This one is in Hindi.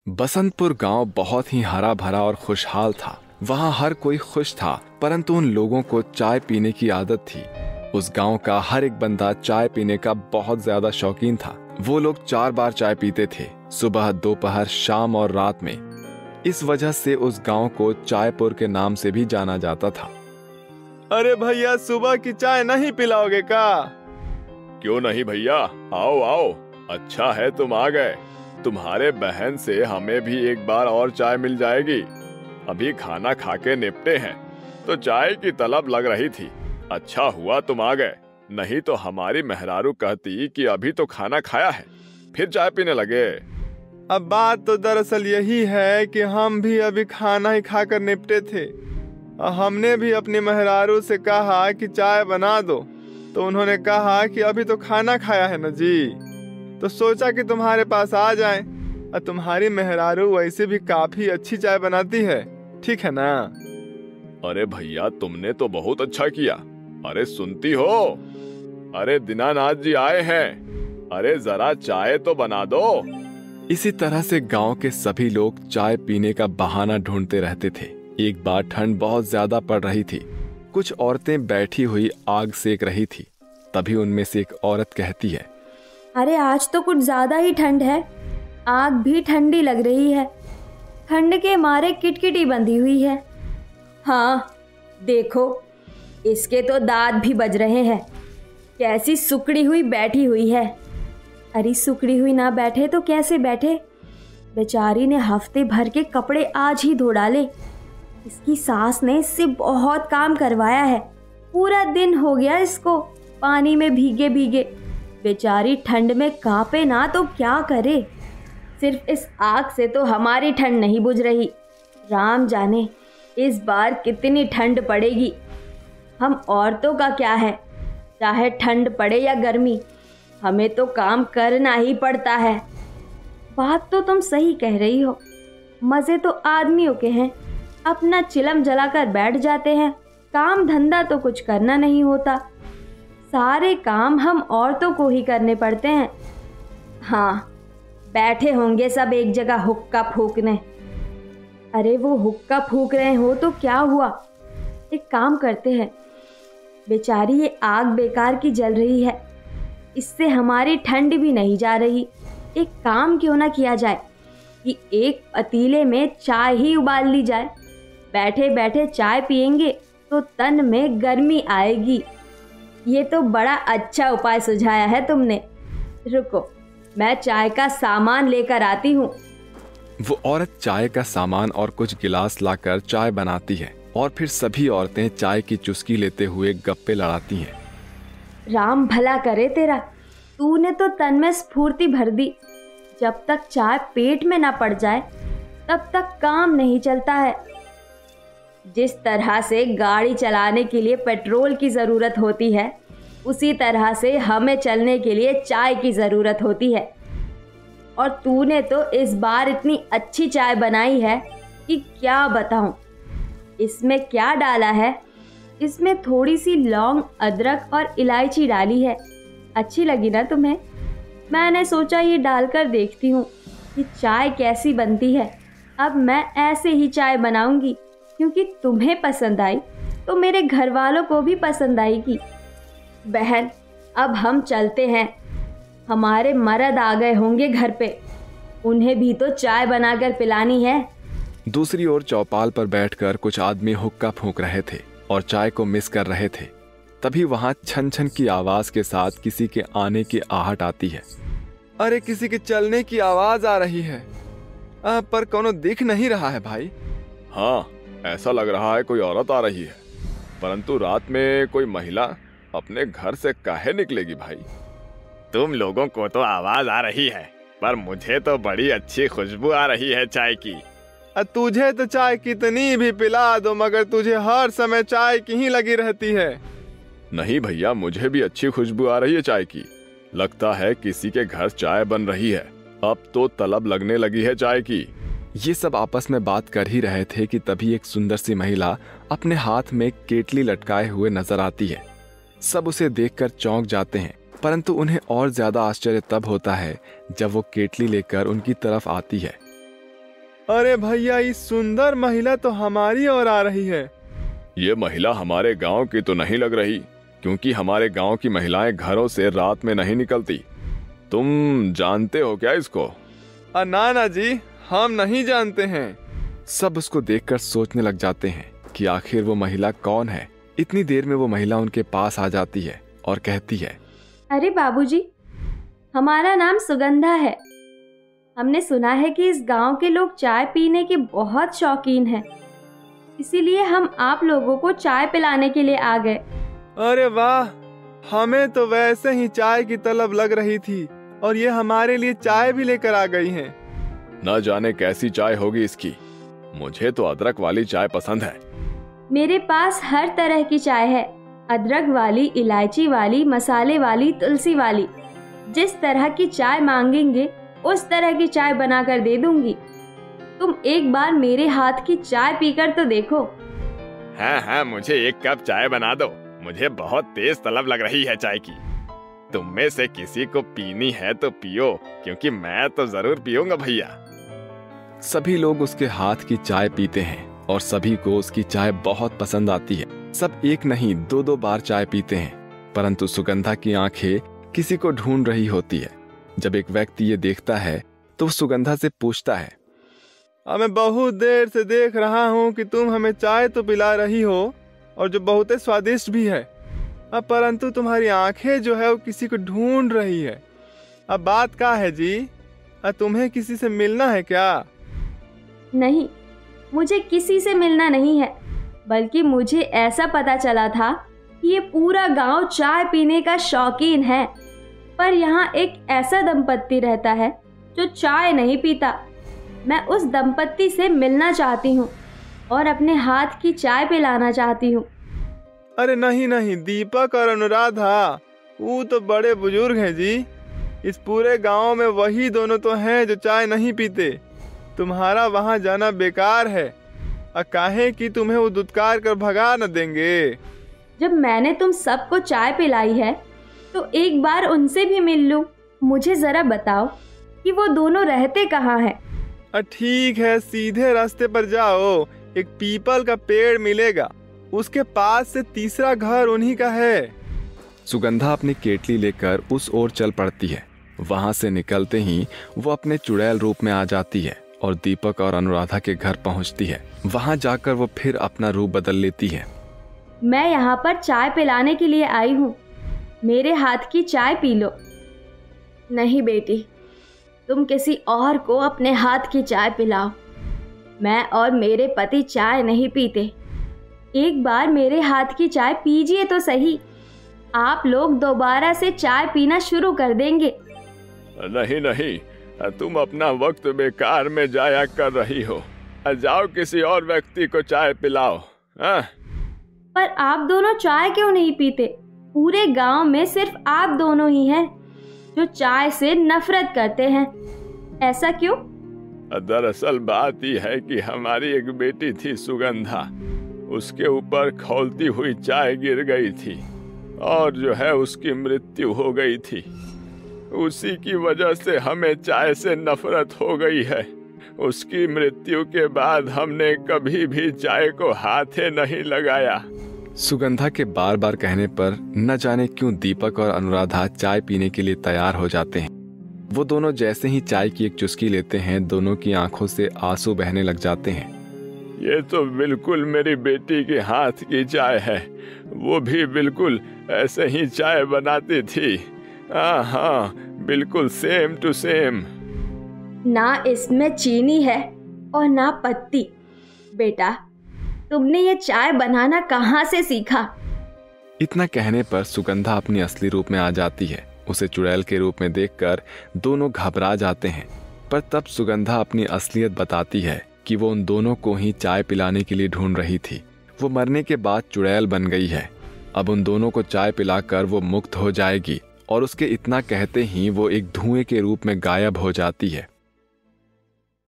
बसंतपुर गांव बहुत ही हरा भरा और खुशहाल था। वहां हर कोई खुश था, परंतु उन लोगों को चाय पीने की आदत थी। उस गांव का हर एक बंदा चाय पीने का बहुत ज्यादा शौकीन था। वो लोग 4 बार चाय पीते थे, सुबह, दोपहर, शाम और रात में। इस वजह से उस गांव को चायपुर के नाम से भी जाना जाता था। अरे भैया, सुबह की चाय नहीं पिलाओगे का? क्यों नहीं भैया, आओ आओ, अच्छा है तुम आ गए। तुम्हारे बहन से हमें भी एक बार और चाय मिल जाएगी। अभी खाना खा के निपटे हैं तो चाय की तलब लग रही थी। अच्छा हुआ तुम आ गए, नहीं तो हमारी मेहरारू कहती कि अभी तो खाना खाया है, फिर चाय पीने लगे। अब बात तो दरअसल यही है कि हम भी अभी खाना ही खाकर निपटे थे। हमने भी अपनी मेहरारू से कहा कि चाय बना दो, तो उन्होंने कहा कि अभी तो खाना खाया है ना जी, तो सोचा कि तुम्हारे पास आ जाएं। और तुम्हारी मेहरारू वैसे भी काफी अच्छी चाय बनाती है, ठीक है ना? अरे भैया, तुमने तो बहुत अच्छा किया। अरे सुनती हो, अरे दीनानाथ जी आए हैं, अरे जरा चाय तो बना दो। इसी तरह से गांव के सभी लोग चाय पीने का बहाना ढूंढते रहते थे। एक बार ठंड बहुत ज्यादा पड़ रही थी। कुछ औरतें बैठी हुई आग सेक रही थी। तभी उनमें से एक औरत कहती है, अरे आज तो कुछ ज्यादा ही ठंड है, आग भी ठंडी लग रही है। ठंड के मारे किटकिटी बंधी हुई है। हाँ देखो, इसके तो दांत भी बज रहे हैं। कैसी सुकड़ी हुई बैठी हुई है। अरे सुकड़ी हुई ना बैठे तो कैसे बैठे? बेचारी ने हफ्ते भर के कपड़े आज ही धो डाले। इसकी सास ने इससे बहुत काम करवाया है। पूरा दिन हो गया इसको पानी में भीगे भीगे। बेचारी ठंड में कांपे ना तो क्या करे। सिर्फ इस आग से तो हमारी ठंड नहीं बुझ रही। राम जाने इस बार कितनी ठंड पड़ेगी। हम औरतों का क्या है, चाहे ठंड पड़े या गर्मी, हमें तो काम करना ही पड़ता है। बात तो तुम सही कह रही हो। मज़े तो आदमियों के हैं, अपना चिलम जलाकर बैठ जाते हैं। काम धंधा तो कुछ करना नहीं होता। सारे काम हम औरतों को ही करने पड़ते हैं। हाँ, बैठे होंगे सब एक जगह हुक्का फूकने। अरे वो हुक्का फूक रहे हो तो क्या हुआ, एक काम करते हैं। बेचारी ये आग बेकार की जल रही है, इससे हमारी ठंड भी नहीं जा रही। एक काम क्यों ना किया जाए कि एक पतीले में चाय ही उबाल ली जाए। बैठे बैठे चाय पिएंगे तो तन में गर्मी आएगी। ये तो बड़ा अच्छा उपाय सुझाया है तुमने। रुको, मैं चाय का सामान लेकर आती हूँ। वो औरत चाय का सामान और कुछ गिलास लाकर चाय बनाती है और फिर सभी औरतें चाय की चुस्की लेते हुए गप्पे लड़ाती हैं। राम भला करे तेरा, तूने तो तन में स्फूर्ति भर दी। जब तक चाय पेट में ना पड़ जाए तब तक काम नहीं चलता है। जिस तरह से गाड़ी चलाने के लिए पेट्रोल की ज़रूरत होती है, उसी तरह से हमें चलने के लिए चाय की ज़रूरत होती है। और तूने तो इस बार इतनी अच्छी चाय बनाई है कि क्या बताऊं। इसमें क्या डाला है? इसमें थोड़ी सी लौंग, अदरक और इलायची डाली है। अच्छी लगी ना तुम्हें? मैंने सोचा ये डालकर देखती हूँ कि चाय कैसी बनती है। अब मैं ऐसे ही चाय बनाऊंगी, क्योंकि तुम्हें पसंद आई तो मेरे घर वालों को भी पसंद आएगी। बहन, अब हम चलते हैं। हमारे मर्द आ गए होंगे घर पे, उन्हें भी तो चाय बनाकर पिलानी है। दूसरी ओर चौपाल पर बैठकर कुछ आदमी हुक्का फूंक रहे थे और चाय को मिस कर रहे थे। तभी वहां छन छन की आवाज के साथ किसी के आने की आहट आती है। अरे किसी के चलने की आवाज आ रही है, पर कोनो दिख नहीं रहा है भाई। हाँ, ऐसा लग रहा है कोई औरत आ रही है, परंतु रात में कोई महिला अपने घर से काहे निकलेगी भाई? तुम लोगों को तो आवाज आ रही है, पर मुझे तो बड़ी अच्छी खुशबू आ रही है चाय की। तुझे तो चाय कितनी भी पिला दो, मगर तुझे हर समय चाय की ही लगी रहती है। नहीं भैया, मुझे भी अच्छी खुशबू आ रही है चाय की। लगता है किसी के घर चाय बन रही है। अब तो तलब लगने लगी है चाय की। ये सब आपस में बात कर ही रहे थे कि तभी एक सुंदर सी महिला अपने हाथ में केतली लटकाए हुए नजर आती है। सब उसे देखकर चौंक जाते हैं, परंतु उन्हें और ज्यादा आश्चर्य तब होता है जब वो केतली लेकर उनकी तरफ आती है। अरे भैया, इस सुंदर महिला तो हमारी ओर आ रही है। ये महिला हमारे गांव की तो नहीं लग रही, क्योंकि हमारे गांव की महिलाएं घरों से रात में नहीं निकलती। तुम जानते हो क्या इसको? ना जी, हम नहीं जानते हैं। सब उसको देखकर सोचने लग जाते हैं कि आखिर वो महिला कौन है। इतनी देर में वो महिला उनके पास आ जाती है और कहती है, अरे बाबूजी, हमारा नाम सुगंधा है। हमने सुना है कि इस गांव के लोग चाय पीने के बहुत शौकीन हैं, इसीलिए हम आप लोगों को चाय पिलाने के लिए आ गए। अरे वाह, हमें तो वैसे ही चाय की तलब लग रही थी और ये हमारे लिए चाय भी लेकर आ गई हैं। न जाने कैसी चाय होगी इसकी। मुझे तो अदरक वाली चाय पसंद है। मेरे पास हर तरह की चाय है, अदरक वाली, इलायची वाली, मसाले वाली, तुलसी वाली। जिस तरह की चाय मांगेंगे उस तरह की चाय बनाकर दे दूंगी। तुम एक बार मेरे हाथ की चाय पीकर तो देखो। हाँ, मुझे एक कप चाय बना दो। मुझे बहुत तेज तलब लग रही है चाय की। तुम में से किसी को पीनी है तो पियो, क्योंकि मैं तो जरूर पीऊंगा भैया। सभी लोग उसके हाथ की चाय पीते हैं और सभी को उसकी चाय बहुत पसंद आती है। सब एक नहीं 2-2 बार चाय पीते हैं, परंतु सुगंधा की आंखें किसी को ढूंढ रही होती है। जब एक व्यक्ति ये देखता है तो सुगंधा से पूछता है, मैं बहुत देर से देख रहा हूँ कि तुम हमें चाय तो पिला रही हो और जो बहुत स्वादिष्ट भी है, परंतु तुम्हारी आंखें जो है वो किसी को ढूंढ रही है। अब बात क्या है जी? तुम्हें किसी से मिलना है क्या? नहीं, मुझे किसी से मिलना नहीं है, बल्कि मुझे ऐसा पता चला था कि ये पूरा गांव चाय पीने का शौकीन है, पर यहाँ एक ऐसा दंपत्ति रहता है जो चाय नहीं पीता। मैं उस दंपत्ति से मिलना चाहती हूँ और अपने हाथ की चाय पिलाना चाहती हूँ। अरे नहीं, दीपक और अनुराधा वो तो बड़े बुजुर्ग हैं जी। इस पूरे गांव में वही दोनों तो हैं जो चाय नहीं पीते। तुम्हारा वहां जाना बेकार है। काहे कि तुम्हें वो दुत्कार कर भगा न देंगे। जब मैंने तुम सबको चाय पिलाई है तो एक बार उनसे भी मिल लूं। मुझे जरा बताओ कि वो दोनों रहते कहाँ हैं? ठीक है, सीधे रास्ते पर जाओ, एक पीपल का पेड़ मिलेगा, उसके पास से तीसरा घर उन्हीं का है। सुगंधा अपनी केटली लेकर उस ओर चल पड़ती है। वहां से निकलते ही वो अपने चुड़ैल रूप में आ जाती है और दीपक और अनुराधा के घर पहुंचती है। वहां जाकर वो फिर अपना रूप बदल लेती है। मैं यहाँ पर चाय पिलाने के लिए आई हूँ, मेरे हाथ की चाय पी लो। नहीं बेटी, तुम किसी और को अपने हाथ की चाय पिलाओ। मैं और मेरे पति चाय नहीं पीते। एक बार मेरे हाथ की चाय पीजिए तो सही, आप लोग दोबारा से चाय पीना शुरू कर देंगे। नहीं, तुम अपना वक्त बेकार में जाया कर रही हो। जाओ किसी और व्यक्ति को चाय पिलाओ। पर आप दोनों चाय क्यों नहीं पीते? पूरे गांव में सिर्फ आप दोनों ही हैं जो चाय से नफरत करते हैं। ऐसा क्यों? दरअसल बात यह है कि हमारी एक बेटी थी सुगंधा, उसके ऊपर खौलती हुई चाय गिर गई थी और जो है उसकी मृत्यु हो गई थी। उसी की वजह से हमें चाय से नफरत हो गई है। उसकी मृत्यु के बाद हमने कभी भी चाय को हाथे नहीं लगाया। सुगंधा के बार बार कहने पर न जाने क्यों दीपक और अनुराधा चाय पीने के लिए तैयार हो जाते हैं। वो दोनों जैसे ही चाय की एक चुस्की लेते हैं, दोनों की आंखों से आंसू बहने लग जाते हैं। ये तो बिल्कुल मेरी बेटी के हाथ की चाय है। वो भी बिल्कुल ऐसे ही चाय बनाती थी। हाँ, बिल्कुल सेम टू सेम। ना इसमें चीनी है और ना पत्ती। बेटा, तुमने ये चाय बनाना कहाँ से सीखा? इतना कहने पर सुगंधा अपनी असली रूप में आ जाती है। उसे चुड़ैल के रूप में देखकर दोनों घबरा जाते हैं, पर तब सुगंधा अपनी असलियत बताती है कि वो उन दोनों को ही चाय पिलाने के लिए ढूंढ रही थी। वो मरने के बाद चुड़ैल बन गई है। अब उन दोनों को चाय पिलाकर वो मुक्त हो जाएगी और उसके इतना कहते ही वो एक धुएं के रूप में गायब हो जाती है।